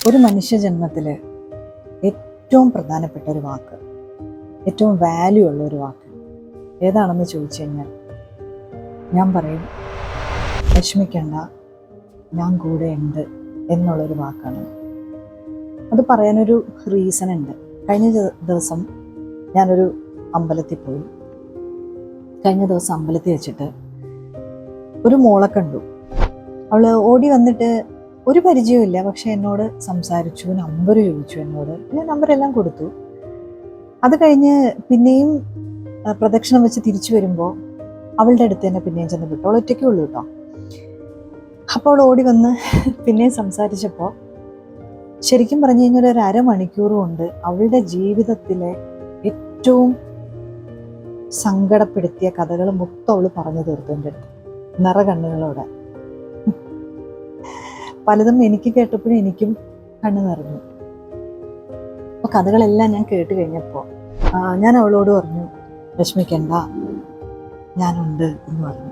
ഒരു മനുഷ്യജന്മത്തിൽ ഏറ്റവും പ്രധാനപ്പെട്ട ഒരു വാക്ക്, ഏറ്റവും വാല്യൂ ഉള്ള ഒരു വാക്ക് ഏതാണെന്ന് ചോദിച്ചു കഴിഞ്ഞാൽ ഞാൻ പറയും വിഷമിക്കണ്ട, ഞാൻ കൂടെ ഉണ്ട് എന്നുള്ളൊരു വാക്കാണ്. അത് പറയാനൊരു റീസൺ ഉണ്ട്. കഴിഞ്ഞ ദിവസം ഞാനൊരു അമ്പലത്തിൽ പോയി. കഴിഞ്ഞ ദിവസം അമ്പലത്തിൽ വെച്ചിട്ട് ഒരു മോളെ കണ്ടു. അവൾ ഓടി വന്നിട്ട് ഒരു പരിചയമില്ല, പക്ഷെ എന്നോട് സംസാരിച്ചു, നമ്പർ ചോദിച്ചു എന്നോട്. ഞാൻ നമ്പരെല്ലാം കൊടുത്തു. അത് കഴിഞ്ഞ് പിന്നെയും പ്രദക്ഷിണം വെച്ച് തിരിച്ചു വരുമ്പോൾ അവളുടെ അടുത്ത് തന്നെ പിന്നെയും ചെന്ന് വിട്ടു. അവൾ ഒറ്റയ്ക്കേ ഉള്ളൂ കേട്ടോ. അപ്പോൾ അവൾ ഓടി വന്ന് പിന്നെയും സംസാരിച്ചപ്പോൾ ശരിക്കും പറഞ്ഞു കഴിഞ്ഞാൽ ഒരു അരമണിക്കൂർ കൊണ്ട് അവളുടെ ജീവിതത്തിലെ ഏറ്റവും സങ്കടപ്പെടുത്തിയ കഥകൾ മൊത്തം അവൾ പറഞ്ഞു തീർത്തു എൻ്റെ അടുത്ത്, നിറകണ്ണുകളോടെ. പലതും എനിക്ക് കേട്ടപ്പോഴും എനിക്കും കണ്ണു നിറഞ്ഞു. അപ്പോൾ കഥകളെല്ലാം ഞാൻ കേട്ട് കഴിഞ്ഞപ്പോൾ ഞാൻ അവളോട് പറഞ്ഞു, വിഷമിക്കണ്ട, ഞാനുണ്ട് എന്ന് പറഞ്ഞു.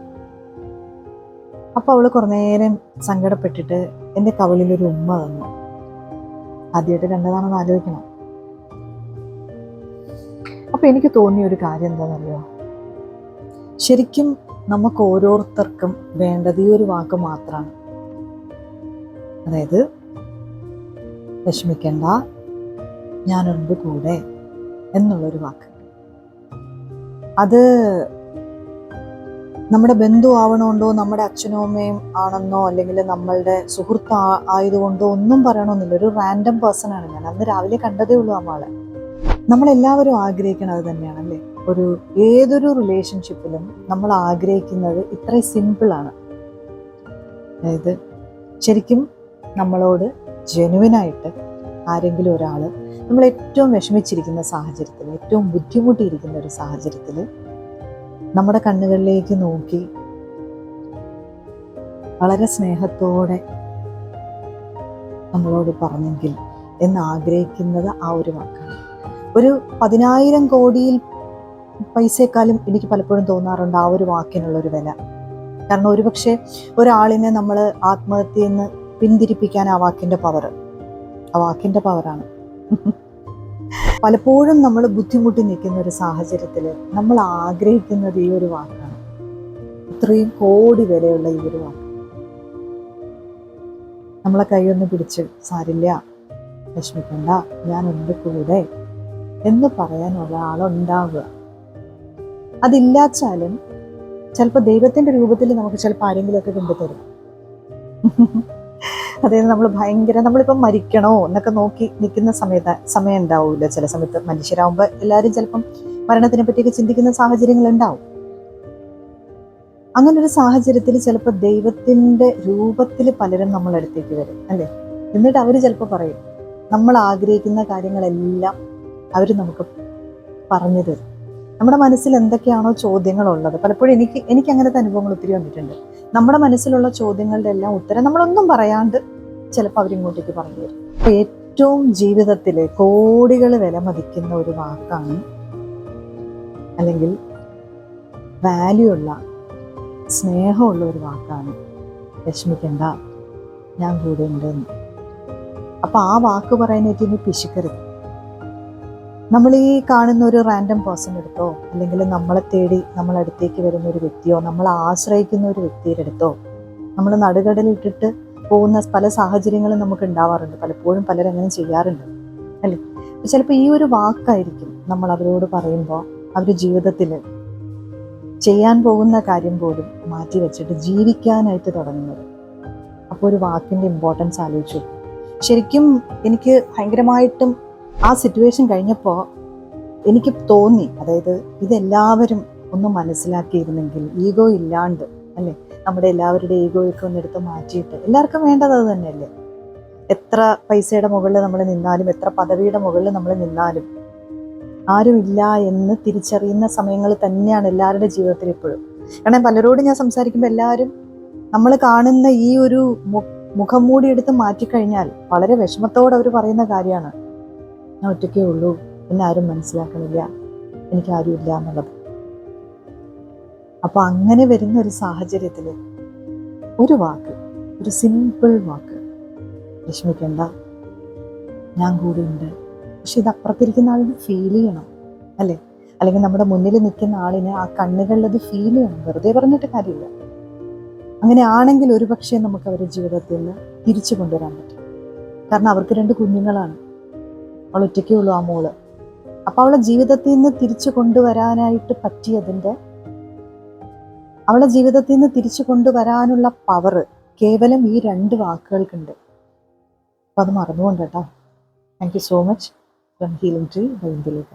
അപ്പോൾ അവൾ കുറേ നേരം സങ്കടപ്പെട്ടിട്ട് എൻ്റെ കവളിലൊരു ഉമ്മ തന്നു. ആദ്യമായിട്ട് കണ്ടതാണെന്ന് ആലോചിക്കണം. അപ്പോൾ എനിക്ക് തോന്നിയ ഒരു കാര്യം എന്താണെന്നറിയോ, ശരിക്കും നമുക്ക് ഓരോരുത്തർക്കും വേണ്ടത് ഈ ഒരു വാക്ക് മാത്രമാണ്. അതായത് വിഷമിക്കണ്ട, ഞാനുണ്ട് കൂടെ എന്നുള്ളൊരു വാക്ക്. അത് നമ്മുടെ ബന്ധു ആവണോണ്ടോ, നമ്മുടെ അച്ഛനോ അമ്മയും ആണെന്നോ, അല്ലെങ്കിൽ നമ്മളുടെ സുഹൃത്ത് ആയതുകൊണ്ടോ ഒന്നും പറയണമെന്നില്ല. ഒരു റാൻഡം പേഴ്സൺ ആണ് ഞാൻ. അന്ന് രാവിലെ കണ്ടതേ ഉള്ളൂ അമ്മളെ. നമ്മളെല്ലാവരും ആഗ്രഹിക്കണത് തന്നെയാണല്ലേ. ഏതൊരു റിലേഷൻഷിപ്പിലും നമ്മൾ ആഗ്രഹിക്കുന്നത് ഇത്രയും സിമ്പിളാണ്. അതായത് ശരിക്കും നമ്മളോട് ജെനുവിനായിട്ട് ആരെങ്കിലും ഒരാൾ നമ്മൾ ഏറ്റവും വിഷമിച്ചിരിക്കുന്ന സാഹചര്യത്തിൽ, ഏറ്റവും ബുദ്ധിമുട്ടിയിരിക്കുന്ന ഒരു സാഹചര്യത്തിൽ നമ്മുടെ കണ്ണുകളിലേക്ക് നോക്കി വളരെ സ്നേഹത്തോടെ നമ്മളോട് പറഞ്ഞെങ്കിൽ എന്ന് ആഗ്രഹിക്കുന്നത് ആ ഒരു വാക്കാണ്. ഒരു 10,000 കോടിയിൽ പൈസയെക്കാളും എനിക്ക് പലപ്പോഴും തോന്നാറുണ്ട് ആ ഒരു വാക്കിനുള്ളൊരു വില. കാരണം ഒരുപക്ഷെ ഒരാളിനെ നമ്മൾ ആത്മഹത്യയിൽ നിന്ന് പിന്തിരിപ്പിക്കാൻ ആ വാക്കിൻ്റെ പവറാണ്. പലപ്പോഴും നമ്മൾ ബുദ്ധിമുട്ടി നിൽക്കുന്ന ഒരു സാഹചര്യത്തിൽ നമ്മൾ ആഗ്രഹിക്കുന്നത് ഈ ഒരു വാക്കാണ്. ഇത്രയും കോടി വിലയുള്ള ഈ ഒരു വാക്ക് നമ്മളെ കൈയൊന്ന് പിടിച്ച്, സാരില്ല, വിഷമിക്കണ്ട, ഞാനുണ്ട് കൂടെ എന്ന് പറയാൻ ഒരാളുണ്ടാവുക. അതില്ലാച്ചാലും ചിലപ്പോൾ ദൈവത്തിൻ്റെ രൂപത്തിൽ നമുക്ക് ചിലപ്പോൾ ആരെങ്കിലുമൊക്കെ കൊണ്ടുതരും. അതായത് നമ്മളിപ്പം മരിക്കണോ എന്നൊക്കെ നോക്കി നിൽക്കുന്ന സമയം ഉണ്ടാവില്ല. ചില സമയത്ത് മനുഷ്യരാകുമ്പോൾ എല്ലാവരും ചിലപ്പം മരണത്തിനെ പറ്റിയൊക്കെ ചിന്തിക്കുന്ന സാഹചര്യങ്ങൾ ഉണ്ടാവും. അങ്ങനൊരു സാഹചര്യത്തിൽ ചിലപ്പോൾ ദൈവത്തിൻ്റെ രൂപത്തിൽ പലരും നമ്മളടുത്തേക്ക് വരും അല്ലേ. എന്നിട്ട് അവർ ചിലപ്പോൾ പറയും, നമ്മൾ ആഗ്രഹിക്കുന്ന കാര്യങ്ങളെല്ലാം അവർ നമുക്ക് പറഞ്ഞു തരും. നമ്മുടെ മനസ്സിൽ എന്തൊക്കെയാണോ ചോദ്യങ്ങളുള്ളത്, പലപ്പോഴും എനിക്ക് അങ്ങനത്തെ അനുഭവങ്ങൾ ഒത്തിരി വന്നിട്ടുണ്ട്. നമ്മുടെ മനസ്സിലുള്ള ചോദ്യങ്ങളുടെ എല്ലാം ഉത്തരം നമ്മളൊന്നും പറയാണ്ട് ചിലപ്പോൾ അവരിങ്ങോട്ടേക്ക് പറഞ്ഞു തരും. അപ്പോൾ ഏറ്റവും ജീവിതത്തിൽ കോടികൾ വില മതിക്കുന്ന ഒരു വാക്കാണ്, അല്ലെങ്കിൽ വാല്യൂ ഉള്ള, സ്നേഹമുള്ള ഒരു വാക്കാണ് വിഷമിക്കണ്ട, ഞാൻ കൂടെ ഉണ്ടെന്ന്. അപ്പോൾ ആ വാക്ക് പറയാനായിട്ട് ഇനി പിശുക്കരുത്. നമ്മൾ ഈ കാണുന്ന ഒരു റാൻഡം പേഴ്സൺ എടുത്തോ, അല്ലെങ്കിൽ നമ്മളെ തേടി നമ്മളടുത്തേക്ക് വരുന്ന ഒരു വ്യക്തിയോ, നമ്മൾ ആശ്രയിക്കുന്ന ഒരു വ്യക്തിയുടെ അടുത്തോ, നമ്മൾ നടുകടലിട്ടിട്ട് പോകുന്ന പല സാഹചര്യങ്ങളും നമുക്ക് ഉണ്ടാവാറുണ്ട്. പലപ്പോഴും പലരും അങ്ങനെ ചെയ്യാറുണ്ട് അല്ലേ. ചിലപ്പോൾ ഈ ഒരു വാക്കായിരിക്കും നമ്മൾ അവരോട് പറയുമ്പോൾ അവർ ജീവിതത്തിൽ ചെയ്യാൻ പോകുന്ന കാര്യം പോലും മാറ്റി വെച്ചിട്ട് ജീവിക്കാനായിട്ട് തുടങ്ങുന്നത്. അപ്പോൾ ഒരു വാക്കിൻ്റെ ഇമ്പോർട്ടൻസ് ആലോചിച്ചു. ശരിക്കും എനിക്ക് ഭയങ്കരമായിട്ടും ആ സിറ്റുവേഷൻ കഴിഞ്ഞപ്പോൾ എനിക്ക് തോന്നി, അതായത് ഇതെല്ലാവരും ഒന്ന് മനസ്സിലാക്കിയിരുന്നെങ്കിൽ, ഈഗോ ഇല്ലാണ്ട് അല്ലേ, നമ്മുടെ എല്ലാവരുടെ ഈഗോയൊക്കെ ഒന്നെടുത്ത് മാറ്റിയിട്ട്, എല്ലാവർക്കും വേണ്ടത് അത് തന്നെയല്ലേ. എത്ര പൈസയുടെ മുകളിൽ നമ്മൾ നിന്നാലും, എത്ര പദവിയുടെ മുകളിൽ നമ്മൾ നിന്നാലും, ആരുമില്ല എന്ന് തിരിച്ചറിയുന്ന സമയങ്ങൾ തന്നെയാണ് എല്ലാവരുടെ ജീവിതത്തിൽ ഇപ്പോഴും. കാരണം പലരോടും ഞാൻ സംസാരിക്കുമ്പോൾ എല്ലാവരും നമ്മൾ കാണുന്ന ഈ ഒരു മുഖം മൂടി എടുത്ത് മാറ്റിക്കഴിഞ്ഞാൽ വളരെ വിഷമത്തോടെ അവർ പറയുന്ന കാര്യമാണ്, ഞാൻ ഒറ്റയ്ക്കേ ഉള്ളൂ, എന്നെ ആരും മനസ്സിലാക്കണില്ല, എനിക്കാരും ഇല്ല എന്നുള്ളത്. അപ്പോൾ അങ്ങനെ വരുന്ന ഒരു സാഹചര്യത്തിൽ ഒരു വാക്ക്, ഒരു സിമ്പിൾ വാക്ക്, വിഷമിക്കണ്ട, ഞാൻ കൂടെ ഉണ്ട്. പക്ഷെ ഇത് അപ്പുറത്തിരിക്കുന്ന ആളിന് ഫീൽ ചെയ്യണം, അല്ലേ? അല്ലെങ്കിൽ നമ്മുടെ മുന്നിൽ നിൽക്കുന്ന ആളിന് ആ കണ്ണുകളിൽ അത് ഫീൽ ചെയ്യണം. വെറുതെ പറഞ്ഞിട്ട് കാര്യമില്ല. അങ്ങനെ ആണെങ്കിൽ ഒരുപക്ഷെ നമുക്ക് അവരുടെ ജീവിതത്തിൽ നിന്ന് തിരിച്ചു കൊണ്ടുവരാൻ പറ്റും. കാരണം അവർക്ക് 2 കുഞ്ഞുങ്ങളാണ്, അവൾ ഒറ്റയ്ക്കേ ഉള്ളൂ ആ മോള്. അപ്പൊ അവളെ ജീവിതത്തിൽ നിന്ന് തിരിച്ചു കൊണ്ടുവരാനായിട്ട് പറ്റിയതിൻ്റെ, അവളെ ജീവിതത്തിൽ നിന്ന് തിരിച്ചു കൊണ്ടുവരാനുള്ള പവർ കേവലം ഈ 2 വാക്കുകൾക്കുണ്ട്. അപ്പൊ അത് മറന്നുകൊണ്ട് കേട്ടോ. Thank you so much. From healing tree by Indulekha.